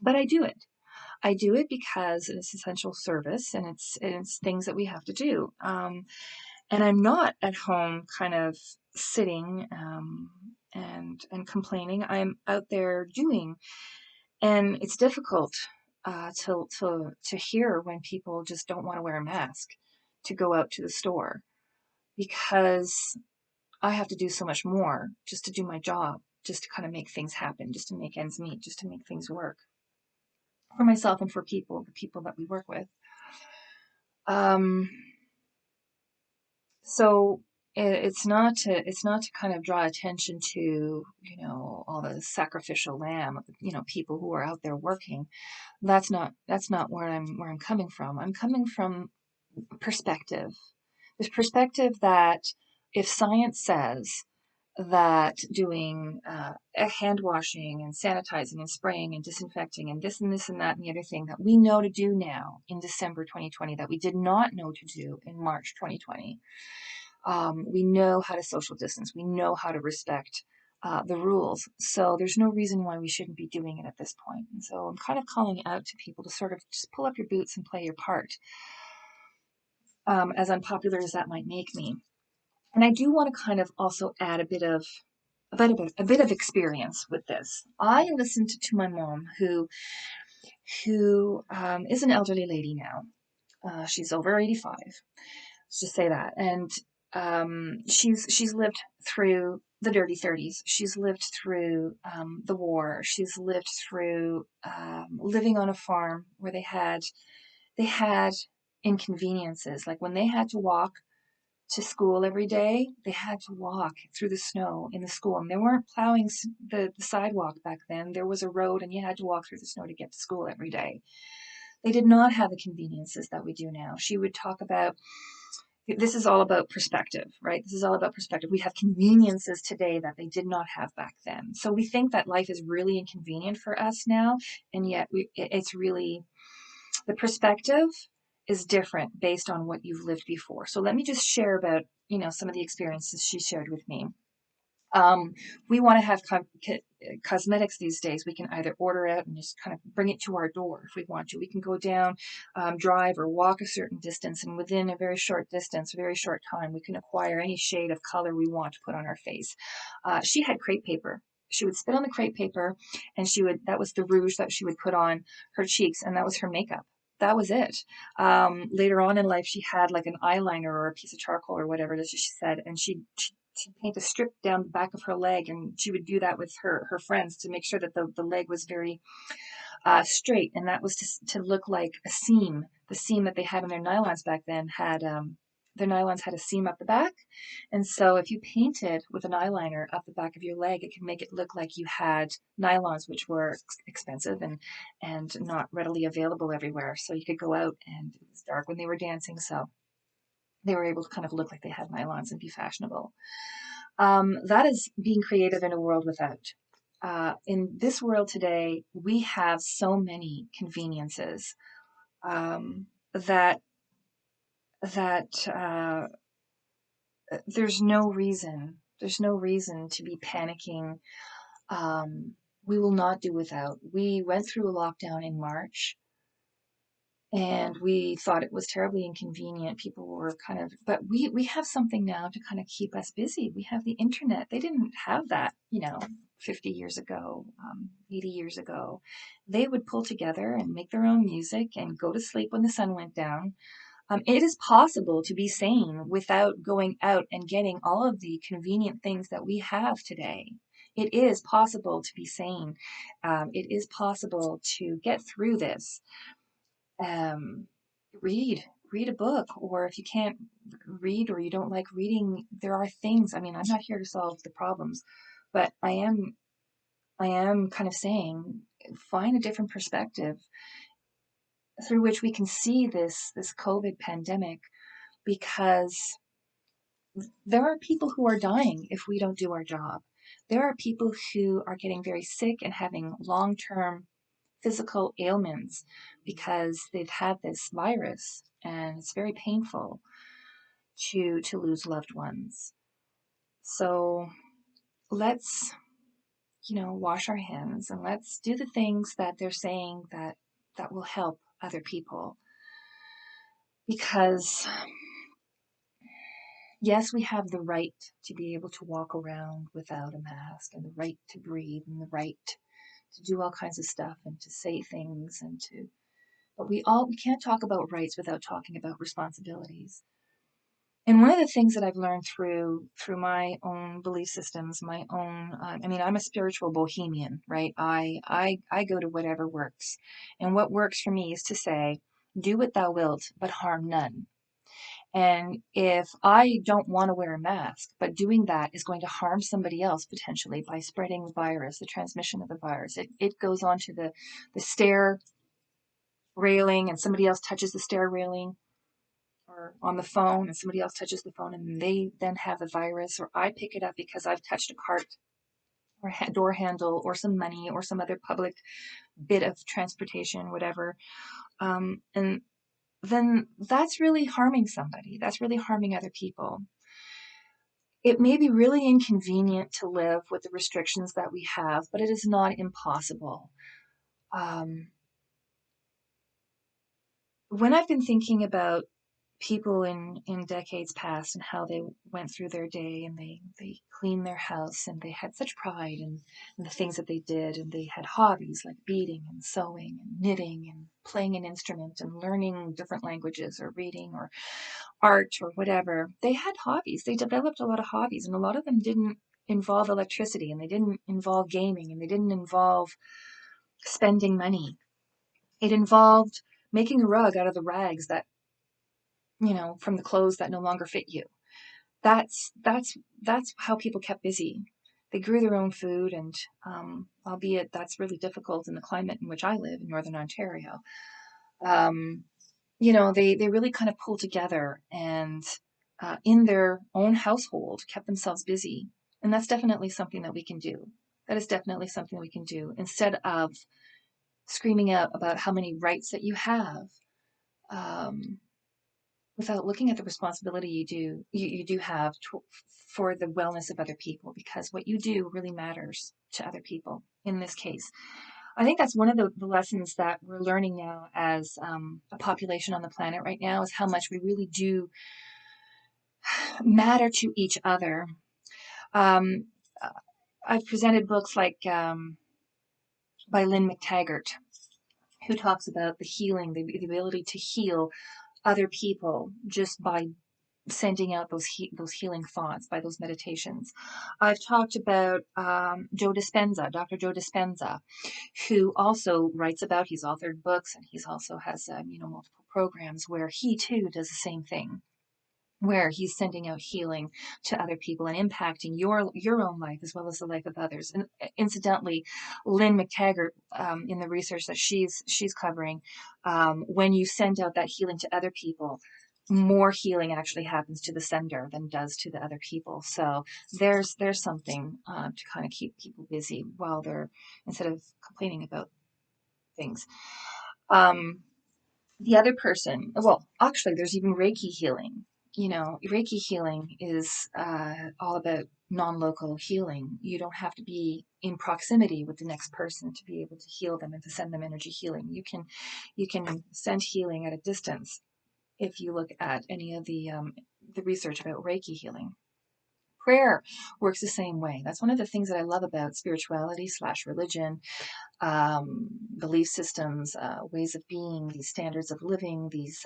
But I do it. I do it because it's essential service and it's things that we have to do. And I'm not at home kind of sitting and complaining. I'm out there doing, and it's difficult to hear when people just don't want to wear a mask to go out to the store because I have to do so much more just to do my job, just to kind of make things happen, just to make ends meet, just to make things work for myself and for the people that we work with. Um, so it's not to kind of draw attention to, all the sacrificial lamb, people who are out there working. That's not where I'm coming from. I'm coming from perspective. This perspective that if science says that doing hand washing and sanitizing and spraying and disinfecting and this and that and the other thing that we know to do now in December 2020 that we did not know to do in March 2020. We know how to social distance. We know how to respect the rules. So there's no reason why we shouldn't be doing it at this point. And so I'm kind of calling out to people to sort of just pull up your boots and play your part, as unpopular as that might make me. And I do want to kind of also add a bit of experience with this. I listened to my mom, who is an elderly lady now. She's over 85. Let's just say that, and she's lived through the dirty 30s. She's lived through the war. She's lived through living on a farm where they had inconveniences, like when they had to walk to school every day, they had to walk through the snow in the school. And they weren't plowing the sidewalk back then. There was a road and you had to walk through the snow to get to school every day. They did not have the conveniences that we do now. She would talk about, this is all about perspective, right? This is all about perspective. We have conveniences today that they did not have back then. So we think that life is really inconvenient for us now, and yet it's really, the perspective is different based on what you've lived before. So let me just share about, some of the experiences she shared with me. We want to have cosmetics these days. We can either order it and just kind of bring it to our door if we want to. We can go down, drive or walk a certain distance, and within a very short distance, a very short time, we can acquire any shade of color we want to put on our face. She had crepe paper. She would spit on the crepe paper, and that was the rouge that she would put on her cheeks, and that was her makeup. That was it. Later on in life, she had like an eyeliner or a piece of charcoal or whatever it is she said, and she'd paint a strip down the back of her leg, and she would do that with her friends to make sure that the leg was very straight, and that was to look like a seam. The seam that they had in their nylons back then had their nylons had a seam up the back, and so if you painted with an eyeliner up the back of your leg, it can make it look like you had nylons, which were expensive and not readily available everywhere. So you could go out and it was dark when they were dancing, so they were able to kind of look like they had nylons and be fashionable. That is being creative in a world without. In this world today, we have so many conveniences that there's no reason. There's no reason to be panicking. We will not do without. We went through a lockdown in March, and we thought it was terribly inconvenient. People were but we have something now to kind of keep us busy. We have the internet. They didn't have that, 50 years ago, 80 years ago. They would pull together and make their own music and go to sleep when the sun went down. It is possible to be sane without going out and getting all of the convenient things that we have today. It is possible to be sane. It is possible to get through this. um, read a book, or if you can't read or you don't like reading, there are things. I mean, I'm not here to solve the problems, but I am kind of saying, find a different perspective through which we can see this COVID pandemic, because there are people who are dying if we don't do our job. There are people who are getting very sick and having long-term physical ailments because they've had this virus, and it's very painful to lose loved ones. So let's, wash our hands, and let's do the things that they're saying that will help other people. Because yes, we have the right to be able to walk around without a mask, and the right to breathe, and the right to do all kinds of stuff, and to say things, but we can't talk about rights without talking about responsibilities. And one of the things that I've learned through my own belief systems, my own, I'm a spiritual bohemian, right? I go to whatever works. And what works for me is to say, do what thou wilt, but harm none. And if I don't want to wear a mask, but doing that is going to harm somebody else potentially by spreading the virus, the transmission of the virus, it goes onto the stair railing, and somebody else touches the stair railing, or on the phone and somebody else touches the phone and they then have the virus, or I pick it up because I've touched a cart or a door handle or some money or some other public bit of transportation, whatever. And then that's really harming somebody. That's really harming other people. It may be really inconvenient to live with the restrictions that we have, but it is not impossible. When I've been thinking about people in decades past and how they went through their day, and they cleaned their house, and they had such pride in the things that they did, and they had hobbies like beading and sewing and knitting and playing an instrument and learning different languages or reading or art or whatever. They had hobbies. They developed a lot of hobbies, and a lot of them didn't involve electricity, and they didn't involve gaming, and they didn't involve spending money. It involved making a rug out of the rags that, from the clothes that no longer fit you. That's how people kept busy. They grew their own food, and albeit that's really difficult in the climate in which I live in Northern Ontario. They really kind of pulled together, and in their own household kept themselves busy. And that's definitely something that we can do. That is definitely something we can do, instead of screaming out about how many rights that you have. without looking at the responsibility you do have for the wellness of other people, because what you do really matters to other people in this case. I think that's one of the lessons that we're learning now as a population on the planet right now, is how much we really do matter to each other. Um, I've presented books like by Lynn McTaggart, who talks about the healing, the ability to heal other people just by sending out those healing thoughts, by those meditations. I've talked about Dr. Joe Dispenza, who also writes about, he's authored books, and he's also has multiple programs where he too does the same thing, where he's sending out healing to other people and impacting your own life as well as the life of others. And incidentally, Lynn McTaggart, in the research that she's covering, when you send out that healing to other people, more healing actually happens to the sender than does to the other people. So there's something to kind of keep people busy while they're, instead of complaining about things. The other person, well, actually, there's even Reiki healing. Reiki healing is all about non-local healing. You don't have to be in proximity with the next person to be able to heal them and to send them energy healing. You can send healing at a distance if you look at any of the research about Reiki healing. Prayer works the same way. That's one of the things that I love about spirituality / religion, belief systems, ways of being, these standards of living, these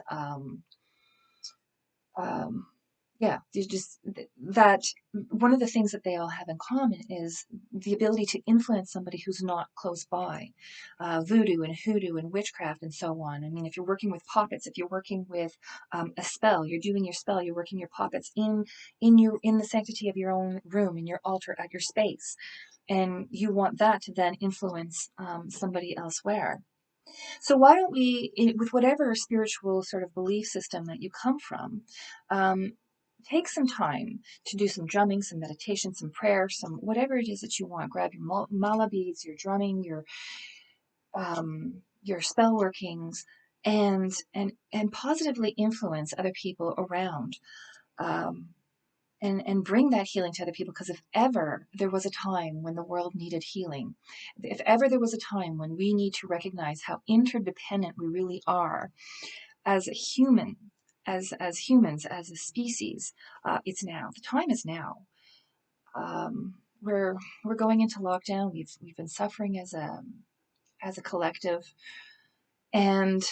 yeah, just that one of the things that they all have in common is the ability to influence somebody who's not close by. Voodoo and hoodoo and witchcraft and so on. I mean, if you're working with poppets, if you're working with a spell, you're doing your spell, you're working your poppets in the sanctity of your own room, in your altar, at your space, and you want that to then influence somebody elsewhere. So why don't we, with whatever spiritual sort of belief system that you come from, take some time to do some drumming, some meditation, some prayer, some whatever it is that you want. Grab your mala beads, your drumming, your spell workings, and positively influence other people around. Um, and bring that healing to other people, because if ever there was a time when the world needed healing, if ever there was a time when we need to recognize how interdependent we really are as a human, as humans, as a species, it's now. The time is now. We're going into lockdown. We've been suffering as a collective, and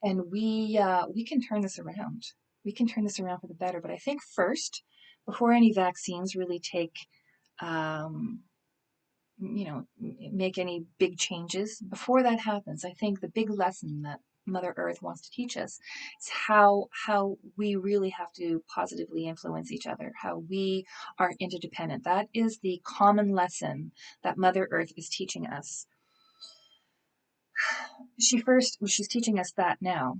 we can turn this around. We can turn this around for the better. But I think first, before any vaccines really take, um, make any big changes, before that happens, I think the big lesson that Mother Earth wants to teach us is how we really have to positively influence each other, how we are interdependent. That is the common lesson that Mother Earth is teaching us. She's teaching us that now.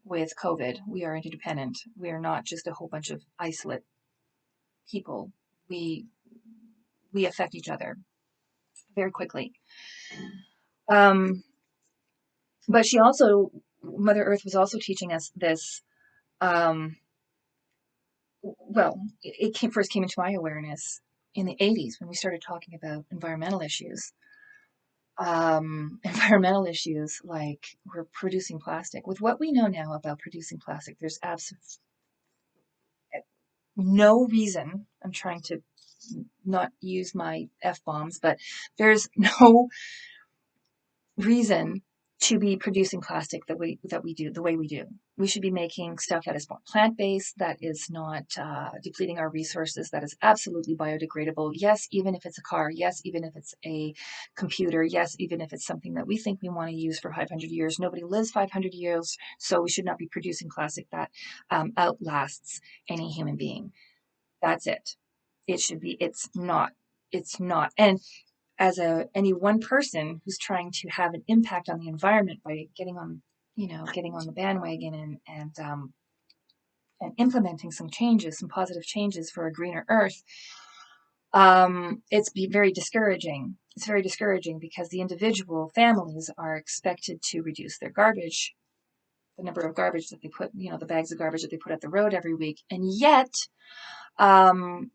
With COVID, we are interdependent. We are not just a whole bunch of isolate people. We affect each other very quickly. But Mother Earth was also teaching us this. Well, first came into my awareness in the 80s when we started talking about environmental issues. Environmental issues like we're producing plastic. With what we know now about producing plastic, there's absolutely no reason. I'm trying to not use my F-bombs, but there's no reason to be producing plastic that we do the way we do. We should be making stuff that is more plant-based, that is not depleting our resources, that is absolutely biodegradable. Yes, even if it's a car. Yes, even if it's a computer. Yes, even if it's something that we think we want to use for 500 years. Nobody lives 500 years, so we should not be producing plastic that outlasts any human being. That's it. It's not. And as any one person who's trying to have an impact on the environment by getting on the bandwagon and implementing some positive changes for a greener earth, it's very discouraging. It's very discouraging because the individual families are expected to reduce their garbage the number of garbage that they put, the bags of garbage that they put at the road every week. And yet, um,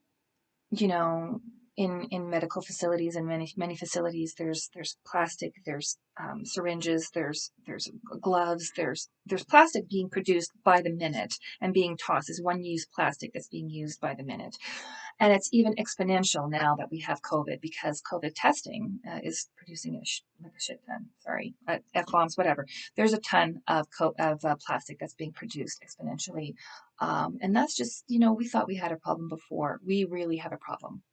you know, in medical facilities and many facilities, there's plastic, there's syringes, there's gloves, there's plastic being produced by the minute and being tossed as one-use plastic that's being used by the minute. And it's even exponential now that we have COVID, because COVID testing is producing like a shit ton. Sorry, F-bombs, whatever. There's a ton of plastic that's being produced exponentially. And that's just, we thought we had a problem before. We really have a problem.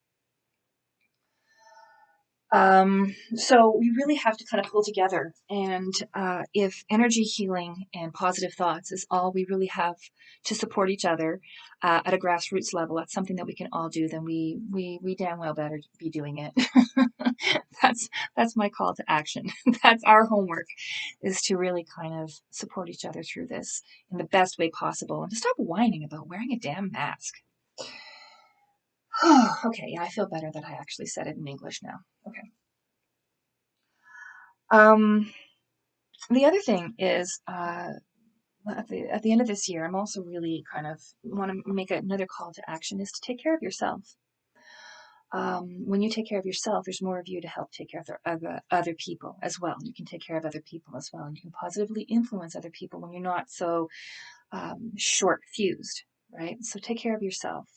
So we really have to kind of pull together. And if energy healing and positive thoughts is all we really have to support each other at a grassroots level, that's something that we can all do, then we damn well better be doing it. That's my call to action. That's our homework, is to really kind of support each other through this in the best way possible, and to stop whining about wearing a damn mask. Okay, yeah, I feel better that I actually said it in English now. Okay. The other thing is, at the end of this year, I'm also really kind of want to make another call to action, is to take care of yourself. When you take care of yourself, there's more of you to help take care of other people as well. You can take care of other people as well, and you can positively influence other people when you're not so short fused, right? So take care of yourself.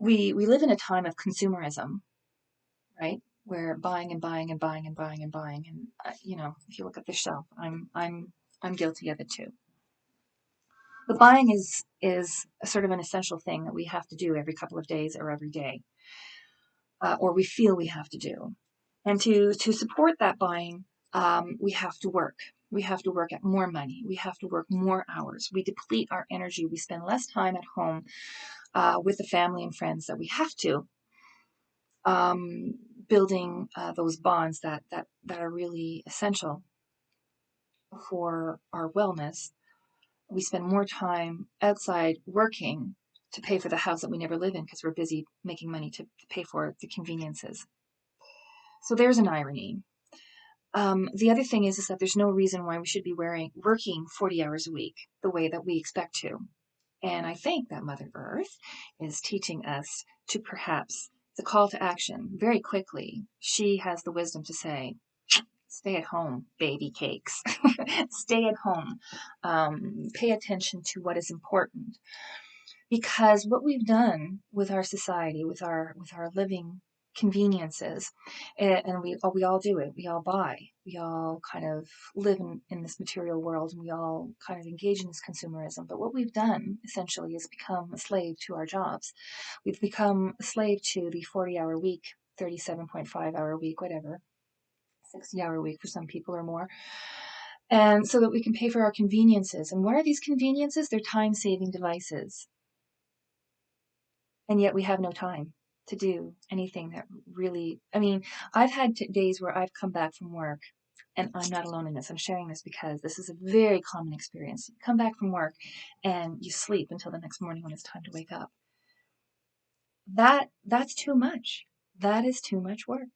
We live in a time of consumerism, right? Where buying and buying and buying and buying and buying, and if you look at the shelf, I'm guilty of it too. But buying is a sort of an essential thing that we have to do every couple of days or every day, or we feel we have to do. And to support that buying, we have to work. We have to work at more money. We have to work more hours. We deplete our energy. We spend less time at home with the family and friends that we have to, building those bonds that are really essential for our wellness. We spend more time outside working to pay for the house that we never live in, because we're busy making money to pay for the conveniences. So there's an irony. The other thing is that there's no reason why we should be working 40 hours a week the way that we expect to. And I think that Mother Earth is teaching us to perhaps the call to action very quickly. She has the wisdom to say, stay at home, baby cakes. Stay at home. Pay attention to what is important. Because what we've done with our society, with our living conveniences, and we all do it. We all buy. We all kind of live in this material world, and we all kind of engage in this consumerism. But what we've done essentially is become a slave to our jobs. We've become a slave to the 40-hour week, 37.5-hour week, whatever, 60-hour week for some people or more. And so that we can pay for our conveniences. And what are these conveniences? They're time-saving devices. And yet we have no time to do anything that really, I've had days where I've come back from work, and I'm not alone in this. I'm sharing this because this is a very common experience. You come back from work and you sleep until the next morning when it's time to wake up. That's too much. That is too much work.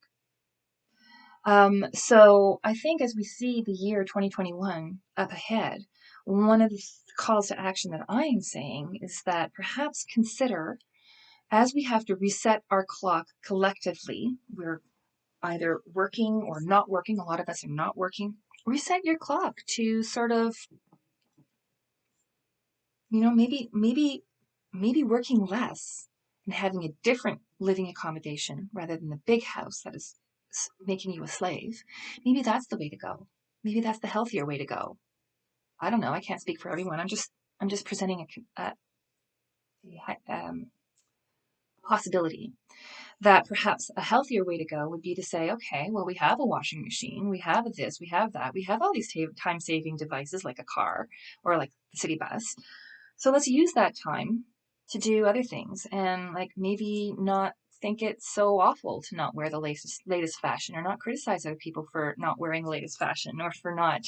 So I think as we see the year 2021 up ahead, one of the calls to action that I am saying is that perhaps consider, as we have to reset our clock collectively, we're either working or not working. A lot of us are not working. Reset your clock to sort of, maybe working less and having a different living accommodation rather than the big house that is making you a slave. Maybe that's the way to go. Maybe that's the healthier way to go. I don't know. I can't speak for everyone. I'm just presenting a possibility that perhaps a healthier way to go would be to say, okay, well, we have a washing machine, we have this, we have that, we have all these time-saving devices like a car or like the city bus. So let's use that time to do other things, and like maybe not think it's so awful to not wear the latest fashion, or not criticize other people for not wearing the latest fashion, or for not,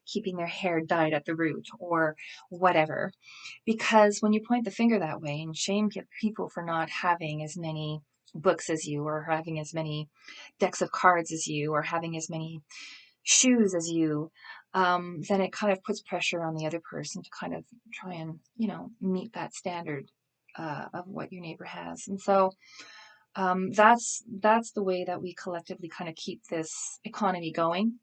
keeping their hair dyed at the root or whatever. Because when you point the finger that way and shame people for not having as many books as you, or having as many decks of cards as you, or having as many shoes as you, then it kind of puts pressure on the other person to kind of try and, meet that standard of what your neighbor has. And so that's the way that we collectively kind of keep this economy going.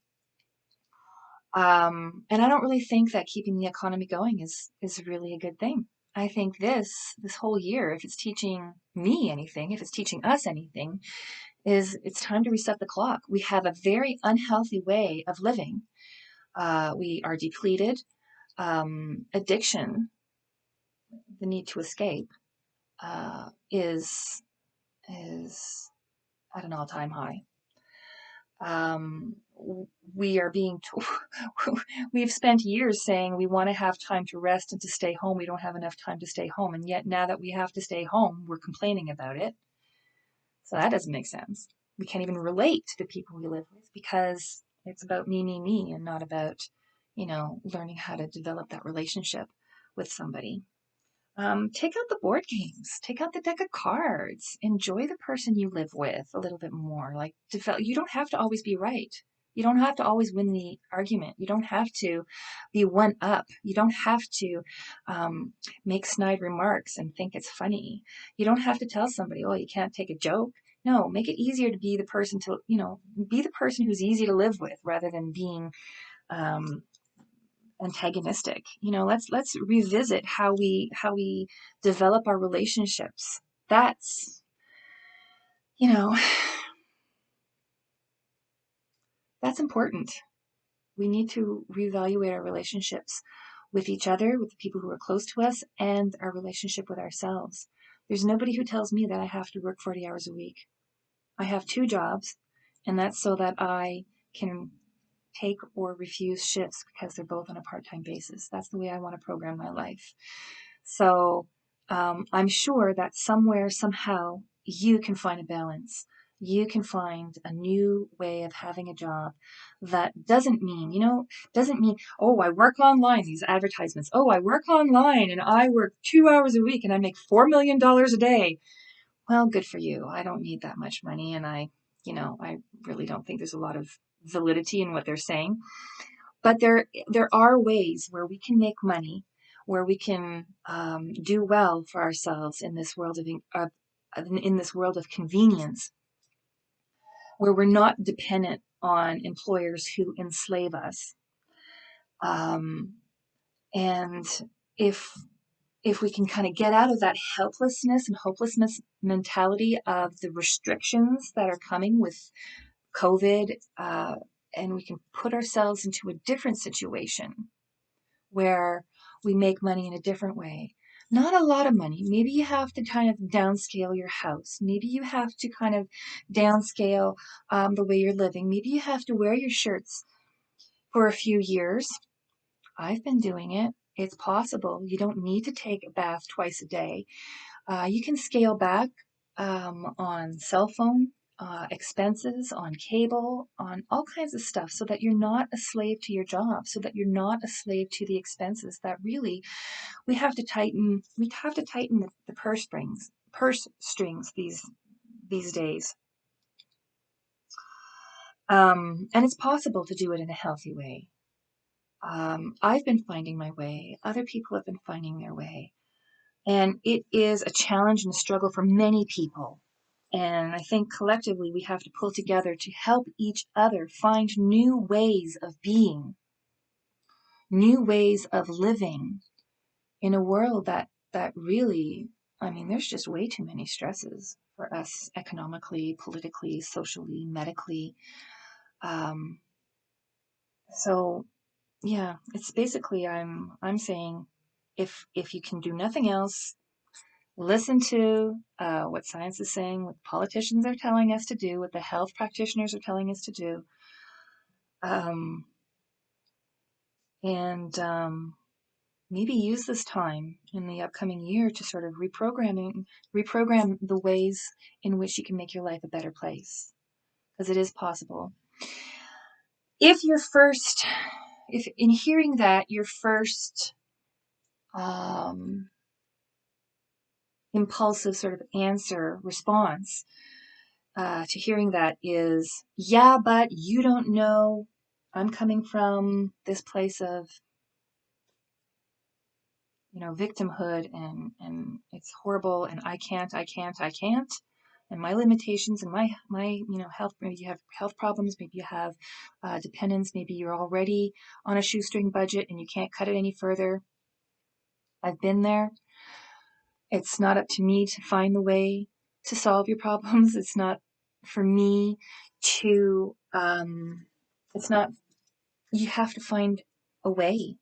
And I don't really think that keeping the economy going is really a good thing. I think this whole year, if it's teaching me anything, if it's teaching us anything, is it's time to reset the clock. We have a very unhealthy way of living. We are depleted. Addiction, the need to escape, is at an all-time high. We are being told, we've spent years saying we want to have time to rest and to stay home. We don't have enough time to stay home. And yet now that we have to stay home, we're complaining about it. So that doesn't make sense. We can't even relate to the people we live with because it's about me, and not about, learning how to develop that relationship with somebody. Take out the board games, take out the deck of cards, enjoy the person you live with a little bit more. Like, you don't have to always be right. You don't have to always win the argument. You don't have to be one up. You don't have to make snide remarks and think it's funny. You don't have to tell somebody, oh, you can't take a joke. No, make it easier to be the person be the person who's easy to live with rather than being antagonistic. Let's revisit how we develop our relationships. That's you know that's important. We need to reevaluate our relationships with each other, with the people who are close to us, and our relationship with ourselves. There's nobody who tells me that I have to work 40 hours a week. I have 2 jobs, and that's so that I can take or refuse shifts because they're both on a part-time basis. That's the way I want to program my life. So I'm sure that somewhere, somehow, you can find a balance. You can find a new way of having a job that doesn't mean, oh, I work online, these advertisements. Oh, I work online and I work 2 hours a week and I make $4 million a day. Well, good for you. I don't need that much money. And I really don't think there's a lot of validity in what they're saying. But there are ways where we can make money, where we can do well for ourselves in this world of convenience, where we're not dependent on employers who enslave us. And if we can kind of get out of that helplessness and hopelessness mentality of the restrictions that are coming with COVID, and we can put ourselves into a different situation where we make money in a different way. Not a lot of money. Maybe you have to kind of downscale your house. Maybe you have to kind of downscale the way you're living. Maybe you have to wear your shirts for a few years. I've been doing it. It's possible. You don't need to take a bath twice a day. You can scale back on cell phone expenses, on cable, on all kinds of stuff, so that you're not a slave to your job, so that you're not a slave to the expenses that really we have to tighten. We have to tighten the purse strings these days. And it's possible to do it in a healthy way. I've been finding my way. Other people have been finding their way. And it is a challenge and a struggle for many people. And I think collectively we have to pull together to help each other find new ways of being, new ways of living in a world that really, there's just way too many stresses for us economically, politically, socially, medically. So yeah, it's basically I'm saying if you can do nothing else, listen to what science is saying, what politicians are telling us to do, what the health practitioners are telling us to do, and maybe use this time in the upcoming year to sort of reprogram the ways in which you can make your life a better place, because it is possible. If in hearing that, your first impulsive sort of response to hearing that is, yeah, but you don't know I'm coming from this place of, victimhood and it's horrible and I can't. And my limitations and my health, maybe you have health problems, maybe you have dependence, maybe you're already on a shoestring budget and you can't cut it any further. I've been there. It's not up to me to find the way to solve your problems. It's not for me to, it's not, you have to find a way.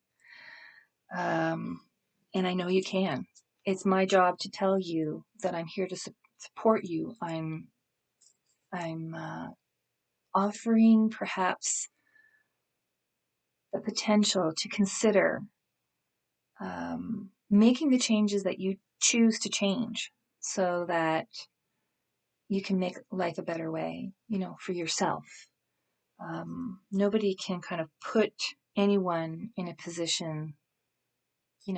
And I know you can. It's my job to tell you that I'm here to support you. I'm offering perhaps the potential to consider making the changes that you choose to change so that you can make life a better way, for yourself. Nobody can kind of put anyone in a position,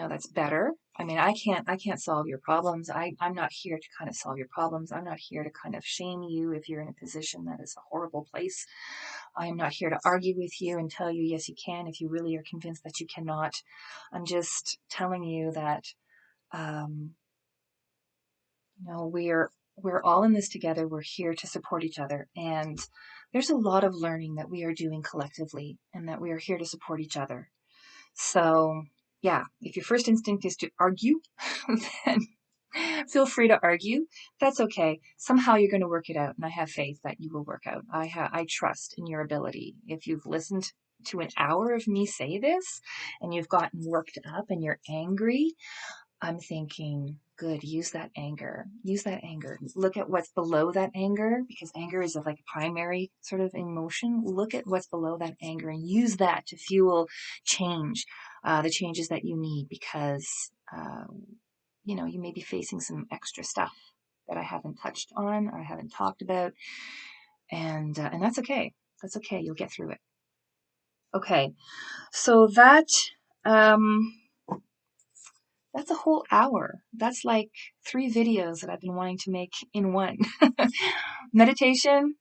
that's better. I mean, I can't solve your problems. I'm not here to kind of solve your problems. I'm not here to kind of shame you if you're in a position that is a horrible place. I'm not here to argue with you and tell you, yes, you can, if you really are convinced that you cannot. I'm just telling you that, we're all in this together. We're here to support each other. And there's a lot of learning that we are doing collectively and that we are here to support each other. So yeah, if your first instinct is to argue, then feel free to argue. That's okay. Somehow you're going to work it out. And I have faith that you will work out. I trust in your ability. If you've listened to an hour of me say this and you've gotten worked up and you're angry, I'm thinking, good, use that anger. Look at what's below that anger, because anger is like a primary sort of emotion. Look at what's below that anger and use that to fuel change, the changes that you need, because, you may be facing some extra stuff that I haven't touched on or I haven't talked about. And that's okay. That's okay. You'll get through it. Okay. So that's a whole hour. That's like 3 videos that I've been wanting to make in one. Meditation,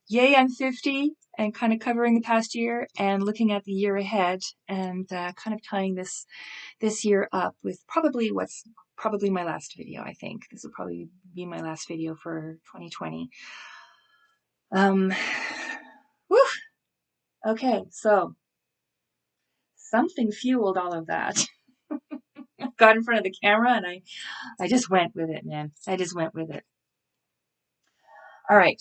yay, I'm 50, and kind of covering the past year and looking at the year ahead and kind of tying this year up with what's probably my last video, I think. This will probably be my last video for 2020. Whew. Okay, so something fueled all of that. Got in front of the camera and I just went with it, man. I just went with it. All right.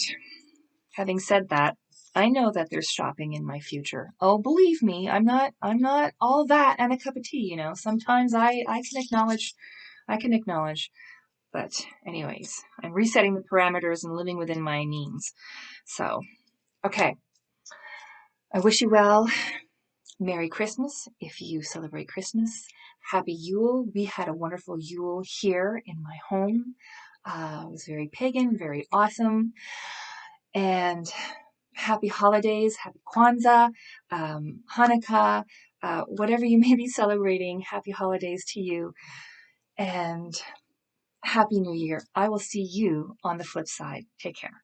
Having said that, I know that there's shopping in my future. Oh, believe me, I'm not all that and a cup of tea, Sometimes I can acknowledge. But anyways, I'm resetting the parameters and living within my means. So, okay. I wish you well. Merry Christmas if you celebrate Christmas. Happy Yule. We had a wonderful Yule here in my home. It was very pagan, very awesome. And happy holidays, happy Kwanzaa, Hanukkah, whatever you may be celebrating, happy holidays to you. And Happy New Year. I will see you on the flip side. Take care.